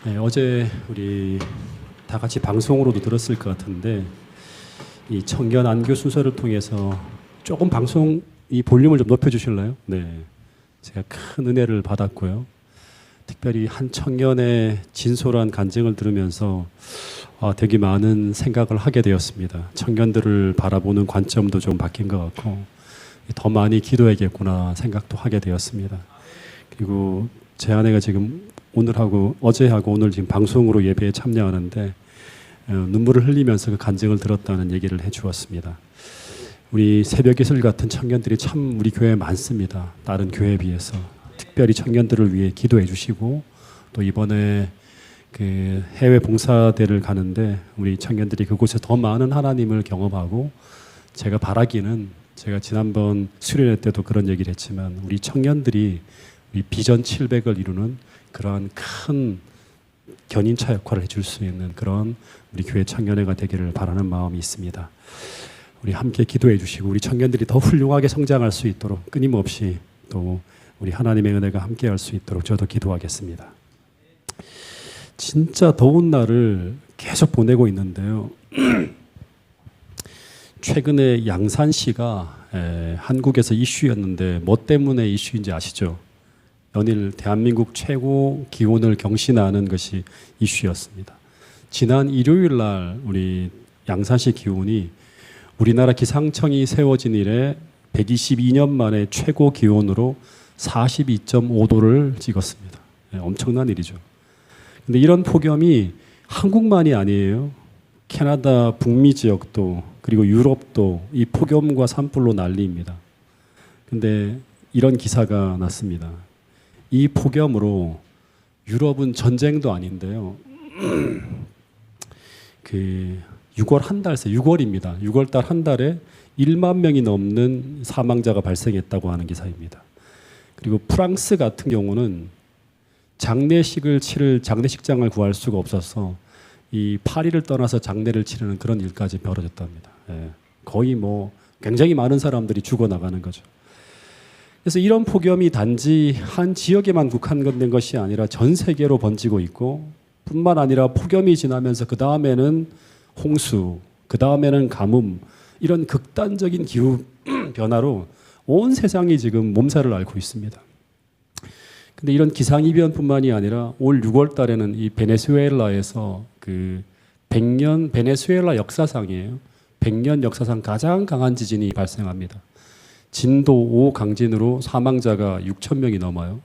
네, 어제 우리 다 같이 방송으로도 들었을 것 같은데 이 청년 안교 순서를 통해서 조금 방송 이 볼륨을 좀 높여주실래요? 네, 제가 큰 은혜를 받았고요. 특별히 한 청년의 진솔한 간증을 들으면서 되게 많은 생각을 하게 되었습니다. 청년들을 바라보는 관점도 좀 바뀐 것 같고 더 많이 기도해야겠구나 생각도 하게 되었습니다. 그리고 제 아내가 지금 오늘하고 어제하고 오늘 지금 방송으로 예배에 참여하는데 눈물을 흘리면서 그 간증을 들었다는 얘기를 해주었습니다. 우리 새벽예술 같은 청년들이 참 우리 교회에 많습니다. 다른 교회에 비해서 특별히 청년들을 위해 기도해 주시고 또 이번에 그 해외 봉사대를 가는데 우리 청년들이 그곳에 더 많은 하나님을 경험하고 제가 바라기는 제가 지난번 수련회 때도 그런 얘기를 했지만 우리 청년들이 우리 비전 700을 이루는 그러한 큰 견인차 역할을 해줄 수 있는 그런 우리 교회 청년회가 되기를 바라는 마음이 있습니다. 우리 함께 기도해 주시고 우리 청년들이 더 훌륭하게 성장할 수 있도록 끊임없이 또 우리 하나님의 은혜가 함께 할 수 있도록 저도 기도하겠습니다. 진짜 더운 날을 계속 보내고 있는데요. 최근에 양산시가 한국에서 이슈였는데 뭐 때문에 이슈인지 아시죠? 연일 대한민국 최고 기온을 경신하는 것이 이슈였습니다. 지난 일요일 날 우리 양산시 기온이 우리나라 기상청이 세워진 이래 122년 만에 최고 기온으로 42.5도를 찍었습니다. 엄청난 일이죠. 근데 이런 폭염이 한국만이 아니에요. 캐나다 북미 지역도 그리고 유럽도 이 폭염과 산불로 난리입니다. 근데 이런 기사가 났습니다. 이 폭염으로 유럽은 전쟁도 아닌데요. 그 6월 한 달 새 6월입니다. 6월 달 한 달에 1만 명이 넘는 사망자가 발생했다고 하는 기사입니다. 그리고 프랑스 같은 경우는 장례식을 치를 장례식장을 구할 수가 없어서 이 파리를 떠나서 장례를 치르는 그런 일까지 벌어졌답니다. 거의 뭐 굉장히 많은 사람들이 죽어나가는 거죠. 그래서 이런 폭염이 단지 한 지역에만 국한된 것이 아니라 전 세계로 번지고 있고 뿐만 아니라 폭염이 지나면서 그 다음에는 홍수, 그 다음에는 가뭄 이런 극단적인 기후 변화로 온 세상이 지금 몸살을 앓고 있습니다. 근데 이런 기상이변뿐만이 아니라 올 6월 달에는 이 베네수엘라에서 그 100년 베네수엘라 역사상이에요. 100년 역사상 가장 강한 지진이 발생합니다. 진도 5 강진으로 사망자가 6천 명이 넘어요.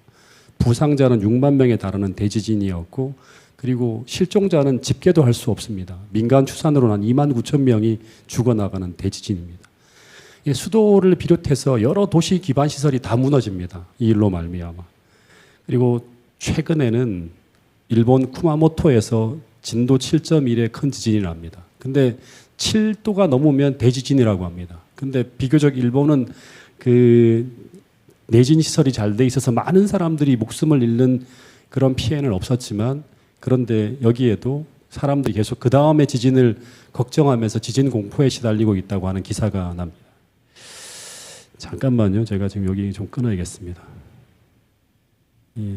부상자는 6만 명에 달하는 대지진이었고 그리고 실종자는 집계도 할 수 없습니다. 민간 추산으로는 한 2만 9천 명이 죽어나가는 대지진입니다. 수도를 비롯해서 여러 도시 기반 시설이 다 무너집니다. 이 일로 말미암아. 그리고 최근에는 일본 쿠마모토에서 진도 7.1의 큰 지진이 납니다. 근데 7도가 넘으면 대지진이라고 합니다. 근데 비교적 일본은 그 내진 시설이 잘 돼 있어서 많은 사람들이 목숨을 잃는 그런 피해는 없었지만 그런데 여기에도 사람들이 계속 그 다음에 지진을 걱정하면서 지진 공포에 시달리고 있다고 하는 기사가 납니다. 잠깐만요. 제가 지금 여기 좀 끊어야겠습니다. 예.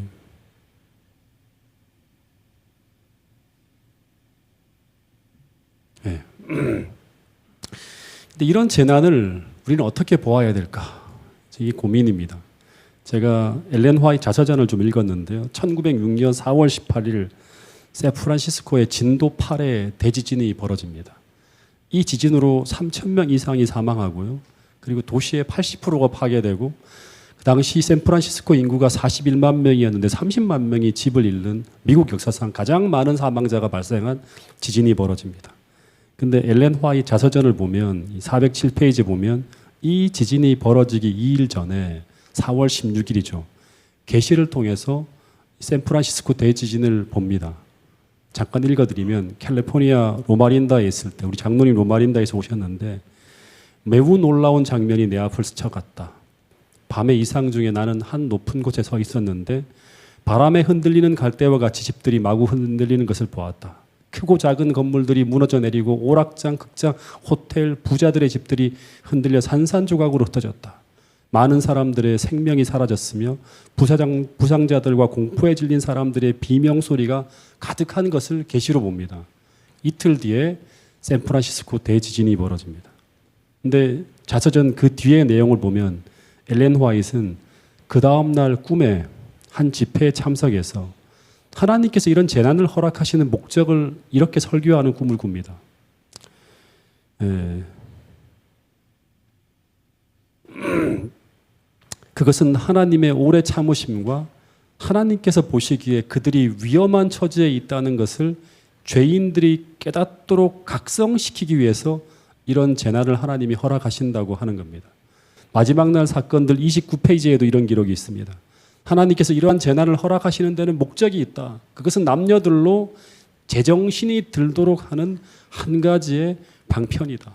네. 근데 이런 재난을 우리는 어떻게 보아야 될까? 이게 고민입니다. 제가 엘렌 화이트 자서전을 좀 읽었는데요. 1906년 4월 18일 샌프란시스코의 진도 8의 대지진이 벌어집니다. 이 지진으로 3천 명 이상이 사망하고요. 그리고 도시의 80%가 파괴되고 그 당시 샌프란시스코 인구가 41만 명이었는데 30만 명이 집을 잃는 미국 역사상 가장 많은 사망자가 발생한 지진이 벌어집니다. 근데 엘렌 화이트 자서전을 보면 407페이지 보면 이 지진이 벌어지기 2일 전에 4월 16일이죠. 게시를 통해서 샌프란시스코 대지진을 봅니다. 잠깐 읽어드리면 캘리포니아 로마린다에 있을 때 우리 장로님 로마린다에서 오셨는데 매우 놀라운 장면이 내 앞을 스쳐갔다. 밤의 이상 중에 나는 한 높은 곳에 서 있었는데 바람에 흔들리는 갈대와 같이 집들이 마구 흔들리는 것을 보았다. 크고 작은 건물들이 무너져 내리고 오락장, 극장, 호텔, 부자들의 집들이 흔들려 산산조각으로 흩어졌다. 많은 사람들의 생명이 사라졌으며 부상자들과 공포에 질린 사람들의 비명소리가 가득한 것을 계시로 봅니다. 이틀 뒤에 샌프란시스코 대지진이 벌어집니다. 근데 자서전 그 뒤의 내용을 보면 엘렌 화이트는 그 다음날 꿈에 한 집회에 참석해서 하나님께서 이런 재난을 허락하시는 목적을 이렇게 설교하는 꿈을 꿉니다. 그것은 하나님의 오래 참으심과 하나님께서 보시기에 그들이 위험한 처지에 있다는 것을 죄인들이 깨닫도록 각성시키기 위해서 이런 재난을 하나님이 허락하신다고 하는 겁니다. 마지막 날 사건들 29페이지에도 이런 기록이 있습니다. 하나님께서 이러한 재난을 허락하시는 데는 목적이 있다. 그것은 남녀들로 제정신이 들도록 하는 한 가지의 방편이다.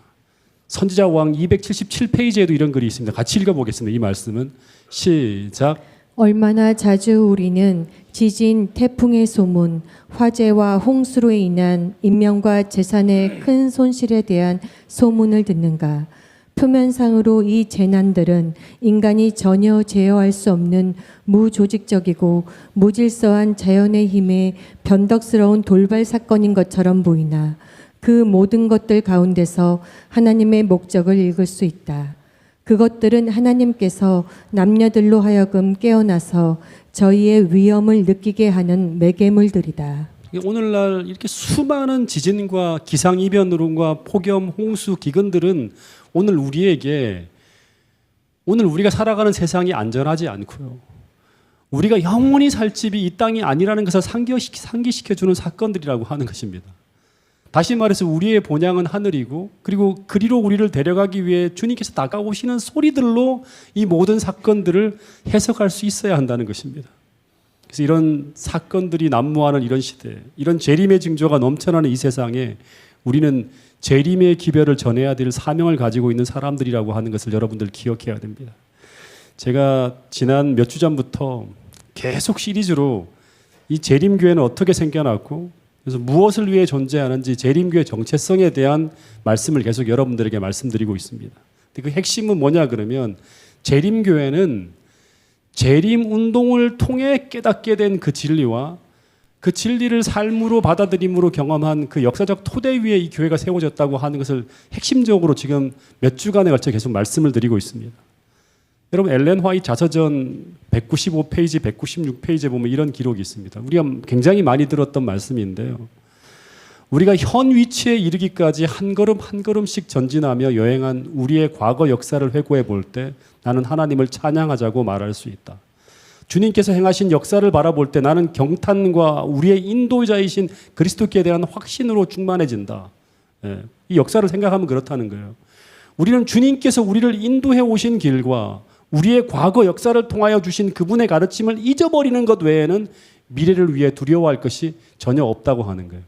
선지자 왕 277페이지에도 이런 글이 있습니다. 같이 읽어보겠습니다. 이 말씀은 시작. 얼마나 자주 우리는 지진, 태풍의 소문, 화재와 홍수로 인한 인명과 재산의 큰 손실에 대한 소문을 듣는가. 표면상으로 이 재난들은 인간이 전혀 제어할 수 없는 무조직적이고 무질서한 자연의 힘에 변덕스러운 돌발 사건인 것처럼 보이나 그 모든 것들 가운데서 하나님의 목적을 읽을 수 있다. 그것들은 하나님께서 남녀들로 하여금 깨어나서 저희의 위험을 느끼게 하는 매개물들이다. 오늘날 이렇게 수많은 지진과 기상이변과 폭염, 홍수, 기근들은 오늘 우리가 살아가는 세상이 안전하지 않고요. 우리가 영원히 살 집이 이 땅이 아니라는 것을 상기시켜주는 사건들이라고 하는 것입니다. 다시 말해서 우리의 본향은 하늘이고 그리고 그리로 우리를 데려가기 위해 주님께서 다가오시는 소리들로 이 모든 사건들을 해석할 수 있어야 한다는 것입니다. 그래서 이런 사건들이 난무하는 이런 시대, 이런 재림의 징조가 넘쳐나는 이 세상에 우리는 재림의 기별을 전해야 될 사명을 가지고 있는 사람들이라고 하는 것을 여러분들 기억해야 됩니다. 제가 지난 몇 주 전부터 계속 시리즈로 이 재림교회는 어떻게 생겨났고 그래서 무엇을 위해 존재하는지 재림교회 정체성에 대한 말씀을 계속 여러분들에게 말씀드리고 있습니다. 근데 그 핵심은 뭐냐 그러면 재림교회는 재림운동을 통해 깨닫게 된 그 진리와 그 진리를 삶으로 받아들임으로 경험한 그 역사적 토대 위에 이 교회가 세워졌다고 하는 것을 핵심적으로 지금 몇 주간에 걸쳐 계속 말씀을 드리고 있습니다. 여러분 엘렌 화이트 자서전 195페이지, 196페이지에 보면 이런 기록이 있습니다. 우리가 굉장히 많이 들었던 말씀인데요. 우리가 현 위치에 이르기까지 한 걸음 한 걸음씩 전진하며 여행한 우리의 과거 역사를 회고해 볼 때 나는 하나님을 찬양하자고 말할 수 있다. 주님께서 행하신 역사를 바라볼 때 나는 경탄과 우리의 인도자이신 그리스도께 대한 확신으로 충만해진다. 이 역사를 생각하면 그렇다는 거예요. 우리는 주님께서 우리를 인도해 오신 길과 우리의 과거 역사를 통하여 주신 그분의 가르침을 잊어버리는 것 외에는 미래를 위해 두려워할 것이 전혀 없다고 하는 거예요.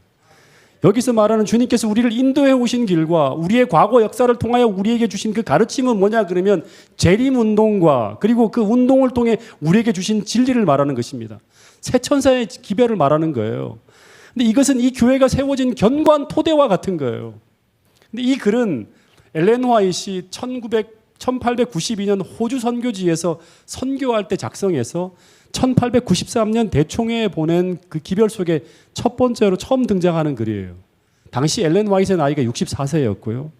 여기서 말하는 주님께서 우리를 인도해 오신 길과 우리의 과거 역사를 통하여 우리에게 주신 그 가르침은 뭐냐 그러면 재림운동과 그리고 그 운동을 통해 우리에게 주신 진리를 말하는 것입니다. 새 천사의 기별을 말하는 거예요. 근데 이것은 이 교회가 세워진 견고한 토대와 같은 거예요. 근데 이 글은 엘렌 화이트이 1892년 호주 선교지에서 선교할 때 작성해서 1893년 대총회에 보낸 그 기별 속에 첫 번째로 처음 등장하는 글이에요. 당시 엘렌 화이트의 나이가 64세였고요.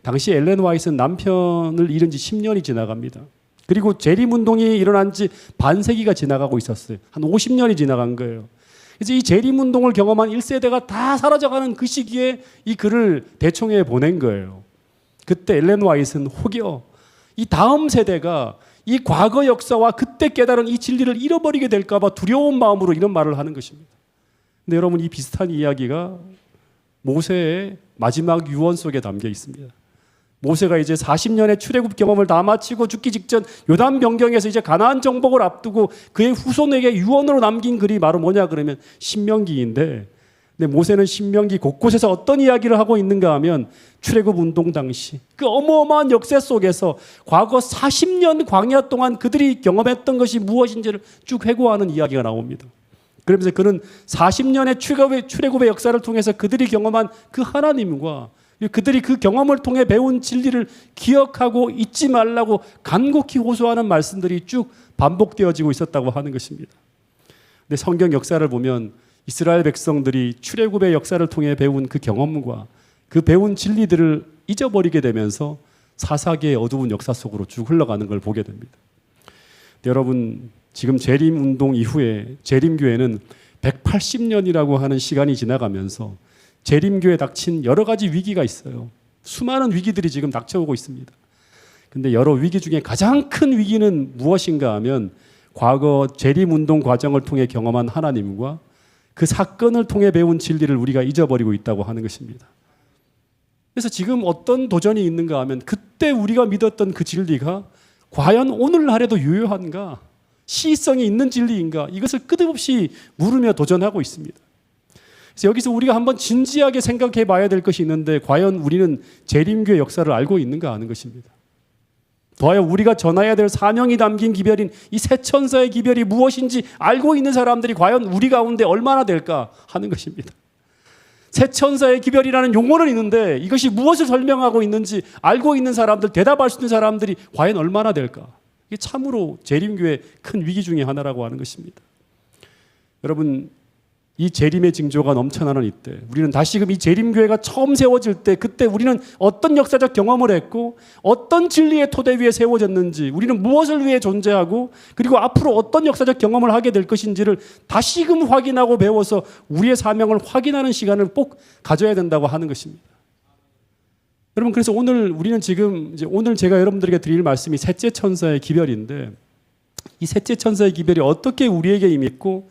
당시 엘렌 화이트는 남편을 잃은 지 10년이 지나갑니다. 그리고 재림운동이 일어난 지 반세기가 지나가고 있었어요. 한 50년이 지나간 거예요. 그래서 이 재림운동을 경험한 1세대가 다 사라져가는 그 시기에 이 글을 대총회에 보낸 거예요. 그때 엘렌 화이트는 혹여 이 다음 세대가 이 과거 역사와 그때 깨달은 이 진리를 잃어버리게 될까 봐 두려운 마음으로 이런 말을 하는 것입니다. 근데 여러분 이 비슷한 이야기가 모세의 마지막 유언 속에 담겨 있습니다. 모세가 이제 40년의 출애굽 경험을 다 마치고 죽기 직전 요단 변경에서 이제 가나안 정복을 앞두고 그의 후손에게 유언으로 남긴 글이 바로 뭐냐 그러면 신명기인데 근데 모세는 신명기 곳곳에서 어떤 이야기를 하고 있는가 하면 출애굽 운동 당시 그 어마어마한 역사 속에서 과거 40년 광야 동안 그들이 경험했던 것이 무엇인지를 쭉 회고하는 이야기가 나옵니다. 그러면서 그는 40년의 출애굽의 역사를 통해서 그들이 경험한 그 하나님과 그들이 그 경험을 통해 배운 진리를 기억하고 잊지 말라고 간곡히 호소하는 말씀들이 쭉 반복되어지고 있었다고 하는 것입니다. 근데 성경 역사를 보면 이스라엘 백성들이 출애굽의 역사를 통해 배운 그 경험과 그 배운 진리들을 잊어버리게 되면서 사사기의 어두운 역사 속으로 쭉 흘러가는 걸 보게 됩니다. 여러분, 지금 재림 운동 이후에 재림교회는 180년이라고 하는 시간이 지나가면서 재림교회에 닥친 여러 가지 위기가 있어요. 수많은 위기들이 지금 닥쳐오고 있습니다. 근데 여러 위기 중에 가장 큰 위기는 무엇인가 하면 과거 재림운동 과정을 통해 경험한 하나님과 그 사건을 통해 배운 진리를 우리가 잊어버리고 있다고 하는 것입니다. 그래서 지금 어떤 도전이 있는가 하면 그때 우리가 믿었던 그 진리가 과연 오늘날에도 유효한가? 시의성이 있는 진리인가? 이것을 끝없이 물으며 도전하고 있습니다. 그래서 여기서 우리가 한번 진지하게 생각해 봐야 될 것이 있는데 과연 우리는 재림교회 역사를 알고 있는가 하는 것입니다. 과연 우리가 전해야 될 사명이 담긴 기별인 이 새 천사의 기별이 무엇인지 알고 있는 사람들이 과연 우리 가운데 얼마나 될까 하는 것입니다. 새 천사의 기별이라는 용어는 있는데 이것이 무엇을 설명하고 있는지 알고 있는 사람들, 대답할 수 있는 사람들이 과연 얼마나 될까? 이게 참으로 재림교회의 큰 위기 중에 하나라고 하는 것입니다. 여러분, 이 재림의 징조가 넘쳐나는 이때 우리는 다시금 이 재림교회가 처음 세워질 때 그때 우리는 어떤 역사적 경험을 했고 어떤 진리의 토대 위에 세워졌는지 우리는 무엇을 위해 존재하고 그리고 앞으로 어떤 역사적 경험을 하게 될 것인지를 다시금 확인하고 배워서 우리의 사명을 확인하는 시간을 꼭 가져야 된다고 하는 것입니다. 여러분, 그래서 우리는 지금 오늘 제가 여러분들에게 드릴 말씀이 셋째 천사의 기별인데 이 셋째 천사의 기별이 어떻게 우리에게 임했고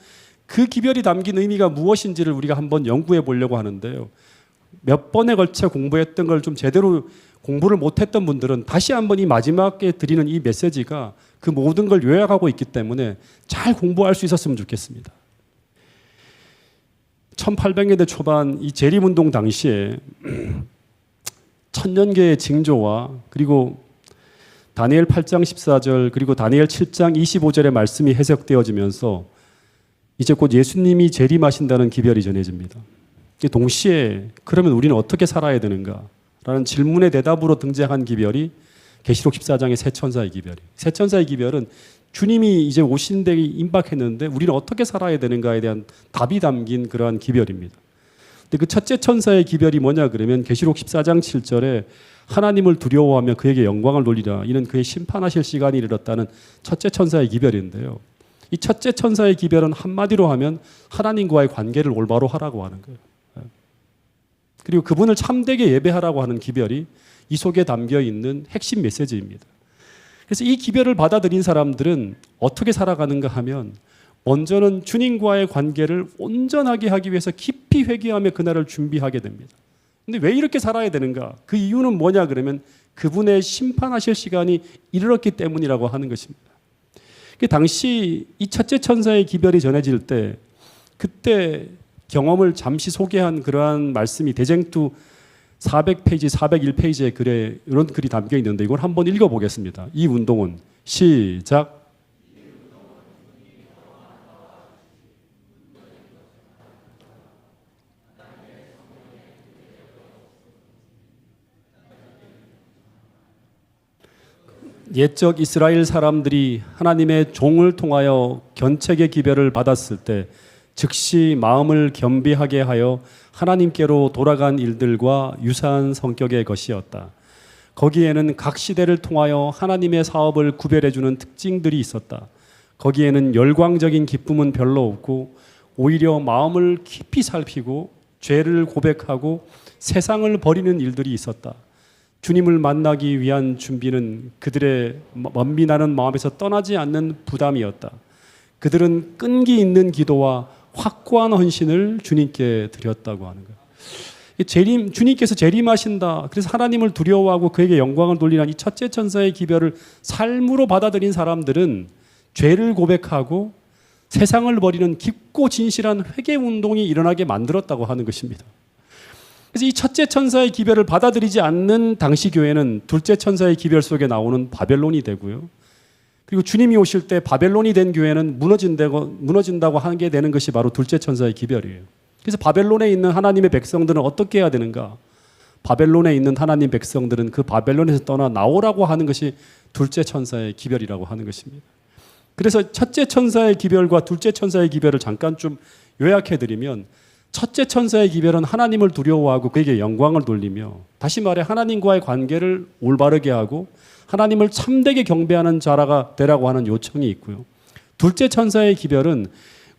그 기별이 담긴 의미가 무엇인지를 우리가 한번 연구해 보려고 하는데요. 몇 번에 걸쳐 공부했던 걸 좀 제대로 공부를 못했던 분들은 다시 한번 이 마지막에 드리는 이 메시지가 그 모든 걸 요약하고 있기 때문에 잘 공부할 수 있었으면 좋겠습니다. 1800년대 초반 이 재림운동 당시에 천년계의 징조와 그리고 다니엘 8장 14절 그리고 다니엘 7장 25절의 말씀이 해석되어지면서 이제 곧 예수님이 재림하신다는 기별이 전해집니다. 동시에 그러면 우리는 어떻게 살아야 되는가? 라는 질문의 대답으로 등장한 기별이 계시록 14장의 새 천사의 기별이. 새 천사의 기별은 주님이 이제 오신 데 임박했는데 우리는 어떻게 살아야 되는가에 대한 답이 담긴 그러한 기별입니다. 근데 그 첫째 천사의 기별이 뭐냐 그러면 계시록 14장 7절에 하나님을 두려워하며 그에게 영광을 돌리라. 이는 그의 심판하실 시간이 이르렀다는 첫째 천사의 기별인데요. 이 첫째 천사의 기별은 한마디로 하면 하나님과의 관계를 올바로 하라고 하는 거예요. 그리고 그분을 참되게 예배하라고 하는 기별이 이 속에 담겨 있는 핵심 메시지입니다. 그래서 이 기별을 받아들인 사람들은 어떻게 살아가는가 하면 먼저는 주님과의 관계를 온전하게 하기 위해서 깊이 회개하며 그날을 준비하게 됩니다. 근데 왜 이렇게 살아야 되는가? 그 이유는 뭐냐 그러면 그분의 심판하실 시간이 이르렀기 때문이라고 하는 것입니다. 당시 이 첫째 천사의 기별이 전해질 때 그때 경험을 잠시 소개한 그러한 말씀이 대쟁투 400페이지, 401페이지의 글에 이런 글이 담겨 있는데 이걸 한번 읽어보겠습니다. 이 운동은 시작. 옛적 이스라엘 사람들이 하나님의 종을 통하여 견책의 기별을 받았을 때 즉시 마음을 겸비하게 하여 하나님께로 돌아간 일들과 유사한 성격의 것이었다. 거기에는 각 시대를 통하여 하나님의 사업을 구별해주는 특징들이 있었다. 거기에는 열광적인 기쁨은 별로 없고 오히려 마음을 깊이 살피고 죄를 고백하고 세상을 버리는 일들이 있었다. 주님을 만나기 위한 준비는 그들의 먼미나는 마음에서 떠나지 않는 부담이었다. 그들은 끈기 있는 기도와 확고한 헌신을 주님께 드렸다고 하는 거예요. 주님께서 재림하신다. 그래서 하나님을 두려워하고 그에게 영광을 돌리는 이 첫째 천사의 기별을 삶으로 받아들인 사람들은 죄를 고백하고 세상을 버리는 깊고 진실한 회개 운동이 일어나게 만들었다고 하는 것입니다. 그래서 이 첫째 천사의 기별을 받아들이지 않는 당시 교회는 둘째 천사의 기별 속에 나오는 바벨론이 되고요. 그리고 주님이 오실 때 바벨론이 된 교회는 무너진다고 하게 되는 것이 바로 둘째 천사의 기별이에요. 그래서 바벨론에 있는 하나님의 백성들은 어떻게 해야 되는가? 바벨론에 있는 하나님 백성들은 그 바벨론에서 떠나 나오라고 하는 것이 둘째 천사의 기별이라고 하는 것입니다. 그래서 첫째 천사의 기별과 둘째 천사의 기별을 잠깐 좀 요약해드리면, 첫째 천사의 기별은 하나님을 두려워하고 그에게 영광을 돌리며, 다시 말해 하나님과의 관계를 올바르게 하고 하나님을 참되게 경배하는 자라가 되라고 하는 요청이 있고요. 둘째 천사의 기별은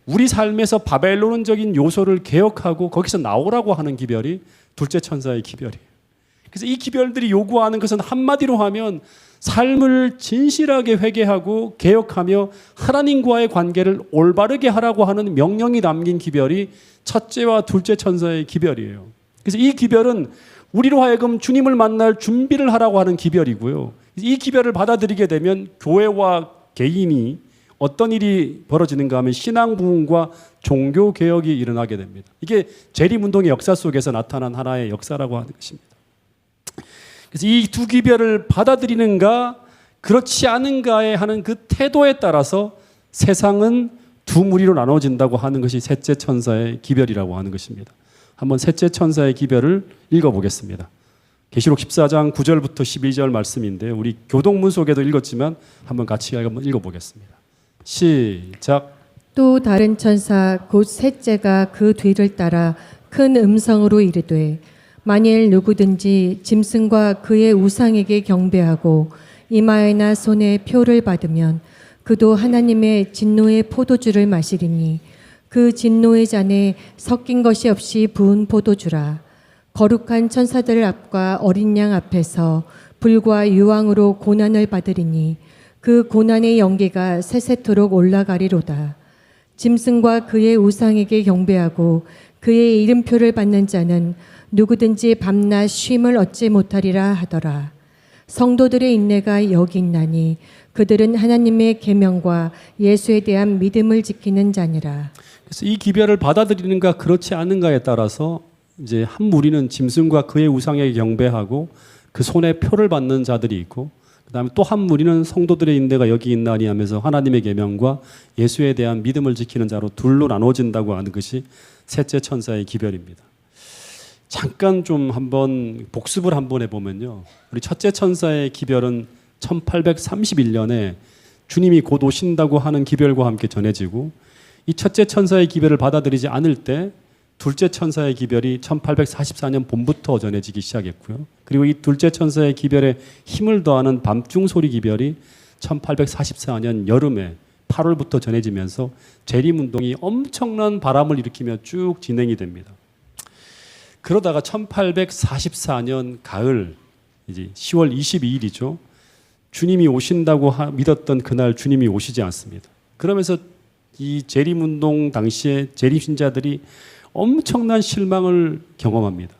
우리 삶에서 바벨론적인 요소를 개혁하고 거기서 나오라고 하는 기별이 둘째 천사의 기별이에요. 그래서 이 기별들이 요구하는 것은 한마디로 하면 삶을 진실하게 회개하고 개혁하며 하나님과의 관계를 올바르게 하라고 하는 명령이 담긴 기별이 첫째와 둘째 천사의 기별이에요. 그래서 이 기별은 우리로 하여금 주님을 만날 준비를 하라고 하는 기별이고요. 이 기별을 받아들이게 되면 교회와 개인이 어떤 일이 벌어지는가 하면 신앙 부흥과 종교 개혁이 일어나게 됩니다. 이게 재림운동의 역사 속에서 나타난 하나의 역사라고 하는 것입니다. 그래서 이 두 기별을 받아들이는가 그렇지 않은가에 하는 그 태도에 따라서 세상은 두 무리로 나눠진다고 하는 것이 셋째 천사의 기별이라고 하는 것입니다. 한번 셋째 천사의 기별을 읽어보겠습니다. 계시록 14장 9절부터 12절 말씀인데 우리 교동문 속에도 읽었지만 한번 같이 한번 읽어보겠습니다. 시작. 또 다른 천사 곧 셋째가 그 뒤를 따라 큰 음성으로 이르되 만일 누구든지 짐승과 그의 우상에게 경배하고 이마에나 손에 표를 받으면 그도 하나님의 진노의 포도주를 마시리니 그 진노의 잔에 섞인 것이 없이 부은 포도주라. 거룩한 천사들 앞과 어린 양 앞에서 불과 유황으로 고난을 받으리니 그 고난의 연기가 세세토록 올라가리로다. 짐승과 그의 우상에게 경배하고 그의 이름표를 받는 자는 누구든지 밤낮 쉼을 얻지 못하리라 하더라. 성도들의 인내가 여기 있나니 그들은 하나님의 계명과 예수에 대한 믿음을 지키는 자니라. 그래서 이 기별을 받아들이는가 그렇지 않은가에 따라서 이제 한 무리는 짐승과 그의 우상에게 경배하고 그 손에 표를 받는 자들이 있고, 그다음에 또 한 무리는 성도들의 인내가 여기 있나니 하면서 하나님의 계명과 예수에 대한 믿음을 지키는 자로 둘로 나눠진다고 하는 것이 셋째 천사의 기별입니다. 잠깐 좀 한번 복습을 한번 해보면요, 우리 첫째 천사의 기별은 1831년에 주님이 곧 오신다고 하는 기별과 함께 전해지고, 이 첫째 천사의 기별을 받아들이지 않을 때 둘째 천사의 기별이 1844년 봄부터 전해지기 시작했고요. 그리고 이 둘째 천사의 기별에 힘을 더하는 밤중 소리 기별이 1844년 여름에 8월부터 전해지면서 재림운동이 엄청난 바람을 일으키며 쭉 진행이 됩니다. 그러다가 1844년 가을, 이제 10월 22일이죠. 주님이 오신다고 믿었던 그날 주님이 오시지 않습니다. 그러면서 이 재림운동 당시에 재림신자들이 엄청난 실망을 경험합니다.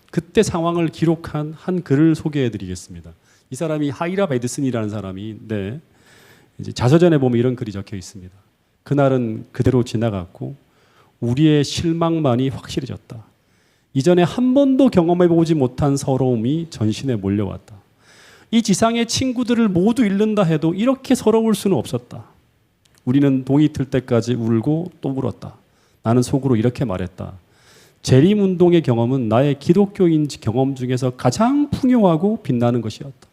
그때 상황을 기록한 한 글을 소개해 드리겠습니다. 이 사람이 하이라 베드슨이라는 사람인데, 이제 자서전에 보면 이런 글이 적혀 있습니다. 그날은 그대로 지나갔고 우리의 실망만이 확실해졌다. 이전에 한 번도 경험해 보지 못한 서러움이 전신에 몰려왔다. 이 지상의 친구들을 모두 잃는다 해도 이렇게 서러울 수는 없었다. 우리는 동이 틀 때까지 울고 또 울었다. 나는 속으로 이렇게 말했다. 재림운동의 경험은 나의 기독교인 경험 중에서 가장 풍요하고 빛나는 것이었다.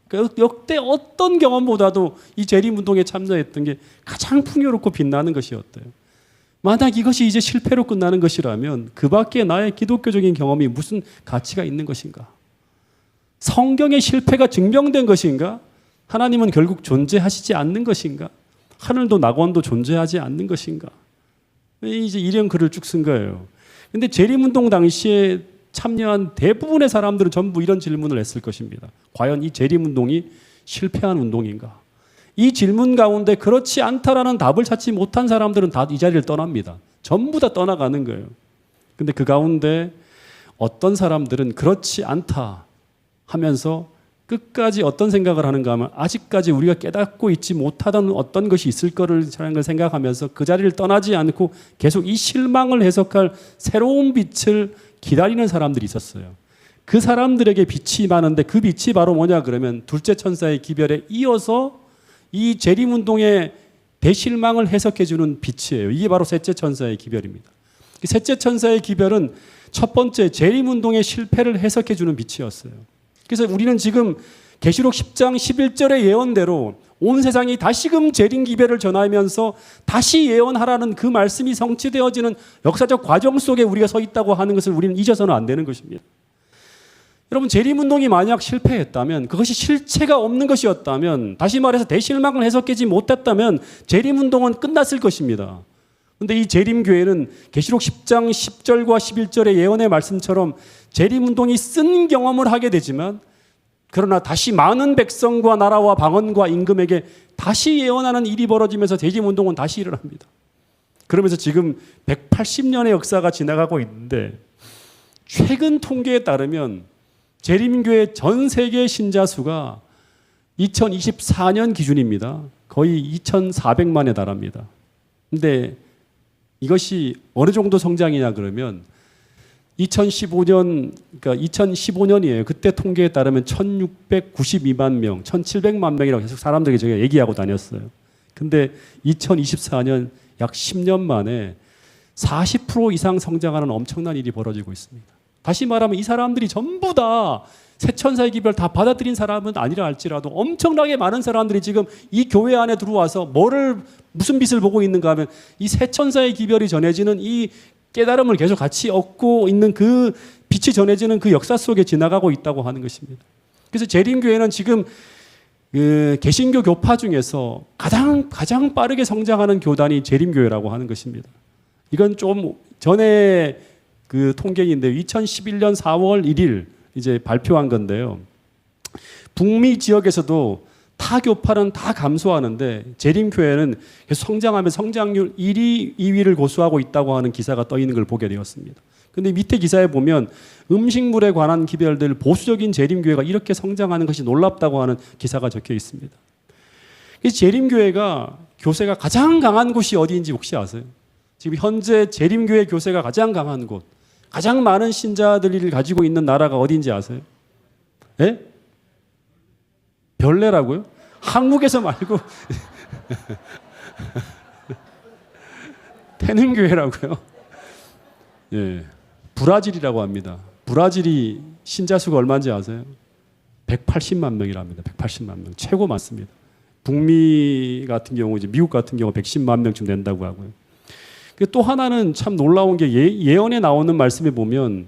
그러니까 역대 어떤 경험보다도 이 재림운동에 참여했던 게 가장 풍요롭고 빛나는 것이었대요. 만약 이것이 이제 실패로 끝나는 것이라면 그 밖에 나의 기독교적인 경험이 무슨 가치가 있는 것인가? 성경의 실패가 증명된 것인가? 하나님은 결국 존재하시지 않는 것인가? 하늘도 낙원도 존재하지 않는 것인가? 이제 이런 글을 쭉 쓴 거예요. 근데 재림운동 당시에 참여한 대부분의 사람들은 전부 이런 질문을 했을 것입니다. 과연 이 재림운동이 실패한 운동인가? 이 질문 가운데 그렇지 않다라는 답을 찾지 못한 사람들은 다 이 자리를 떠납니다. 전부 다 떠나가는 거예요. 근데 그 가운데 어떤 사람들은 그렇지 않다 하면서 끝까지 어떤 생각을 하는가 하면 아직까지 우리가 깨닫고 있지 못하던 어떤 것이 있을 거를 생각하면서 그 자리를 떠나지 않고 계속 이 실망을 해석할 새로운 빛을 기다리는 사람들이 있었어요. 그 사람들에게 빛이 많은데 그 빛이 바로 뭐냐 그러면 둘째 천사의 기별에 이어서 이 재림운동의 대실망을 해석해주는 빛이에요. 이게 바로 셋째 천사의 기별입니다. 셋째 천사의 기별은 첫 번째 재림운동의 실패를 해석해주는 빛이었어요. 그래서 우리는 지금 계시록 10장 11절의 예언대로 온 세상이 다시금 재림 기별을 전하면서 다시 예언하라는 그 말씀이 성취되어지는 역사적 과정 속에 우리가 서 있다고 하는 것을 우리는 잊어서는 안 되는 것입니다. 여러분, 재림운동이 만약 실패했다면, 그것이 실체가 없는 것이었다면, 다시 말해서 대실망을 해석하지 못했다면 재림운동은 끝났을 것입니다. 그런데 이 재림교회는 계시록 10장 10절과 11절의 예언의 말씀처럼 재림운동이 쓴 경험을 하게 되지만, 그러나 다시 많은 백성과 나라와 방언과 임금에게 다시 예언하는 일이 벌어지면서 재림운동은 다시 일어납니다. 그러면서 지금 180년의 역사가 지나가고 있는데, 최근 통계에 따르면 재림교회 전 세계 신자 수가 2024년 기준입니다. 거의 2,400만에 달합니다. 근데 이것이 어느 정도 성장이냐 그러면 2015년이에요. 그때 통계에 따르면 1,692만 명, 1,700만 명이라고 계속 사람들이 제가 얘기하고 다녔어요. 근데 2024년 약 10년 만에 40% 이상 성장하는 엄청난 일이 벌어지고 있습니다. 다시 말하면 이 사람들이 전부 다 새천사의 기별 다 받아들인 사람은 아니라 할지라도 엄청나게 많은 사람들이 지금 이 교회 안에 들어와서 무슨 빛을 보고 있는가 하면 이 새천사의 기별이 전해지는 이 깨달음을 계속 같이 얻고 있는 그 빛이 전해지는 그 역사 속에 지나가고 있다고 하는 것입니다. 그래서 재림교회는 지금 개신교 교파 중에서 가장 빠르게 성장하는 교단이 재림교회라고 하는 것입니다. 이건 좀 전에 그 통계인데 2011년 4월 1일 이제 발표한 건데요. 북미 지역에서도 타 교파는 다 감소하는데 재림교회는 계속 성장하며 성장률 1위, 2위를 고수하고 있다고 하는 기사가 떠 있는 걸 보게 되었습니다. 근데 밑에 기사에 보면 음식물에 관한 기별들 보수적인 재림교회가 이렇게 성장하는 것이 놀랍다고 하는 기사가 적혀 있습니다. 이 재림교회가 교세가 가장 강한 곳이 어디인지 혹시 아세요? 지금 현재 재림교회 교세가 가장 강한 곳, 가장 많은 신자들을 가지고 있는 나라가 어디인지 아세요? 예? 별내라고요? 한국에서 말고 태능교회라고요? 예, 브라질이라고 합니다. 브라질이 신자 수가 얼마인지 아세요? 180만 명이랍니다. 180만 명. 최고 많습니다. 북미 같은 경우, 이제 미국 같은 경우 110만 명쯤 된다고 하고요. 또 하나는 참 놀라운 게 예언에 나오는 말씀에 보면